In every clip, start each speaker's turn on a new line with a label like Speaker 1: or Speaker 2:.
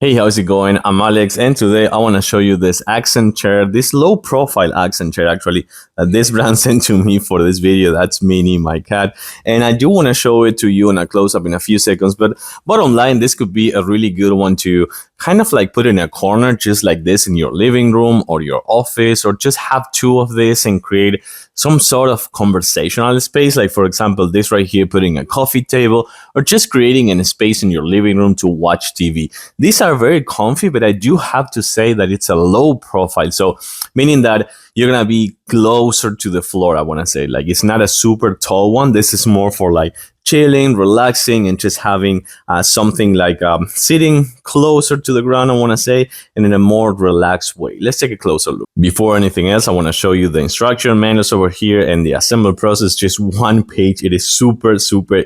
Speaker 1: Hey, how's it going? I'm Alex, and today I want to show you this accent chair, this low profile accent chair actually, that this brand sent to me for this video. That's Minnie, my cat. And I do want to show it to you in a close up in a few seconds, but bottom line, this could be a really good one to kind of like put in a corner just like this in your living room or your office, or just have two of this and create some sort of conversational space. Like for example, this right here, putting a coffee table, or just creating a space in your living room to watch TV. These are very comfy, but I do have to say that it's a low profile. So meaning that you're going to be closer to the floor. I want to say, like, it's not a super tall one. This is more for like chilling, relaxing, and just having something like sitting closer to the ground, I want to say, and in a more relaxed way. Let's take a closer look. Before anything else, I want to show you the instruction manuals over here and the assembly process. Just one page. It is super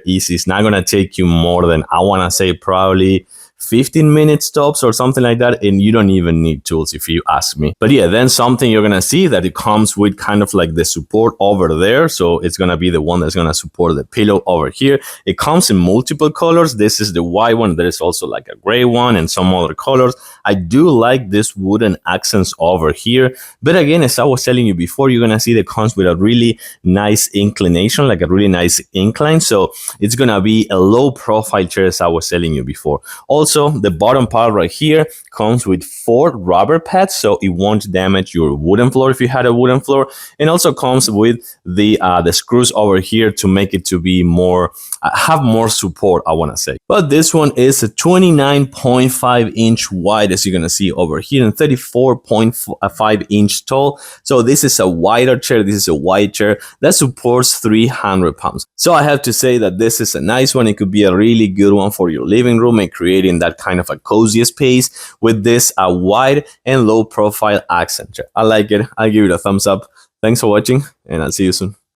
Speaker 1: easy. It's not going to take you more than, I want to say, probably 15 minutes tops or something like that, and you don't even need tools if you ask me. But yeah, then something you're gonna see that it comes with kind of like the support over there, so it's gonna be the one that's gonna support the pillow over here. It comes in multiple colors. This is the white one. There's also like a gray one and some other colors. I do like this wooden accents over here, but again, as I was telling you before, you're gonna see that it comes with a really nice inclination, like a really nice incline, so it's gonna be a low profile chair, as I was telling you before. Also, the bottom part right here comes with 4 rubber pads, so it won't damage your wooden floor if you had a wooden floor. And also comes with the screws over here to make it to be more, have more support, I want to say. But this one is a 29.5 inch wide, as you're going to see over here, and 34.5 inch tall. So this is a wider chair. This is a wide chair that supports 300 pounds. So I have to say that this is a nice one. It could be a really good one for your living room and creating that kind of a cozy space with this wide and low profile accent chair. I like it. I'll give it a thumbs up. Thanks for watching, and I'll see you soon.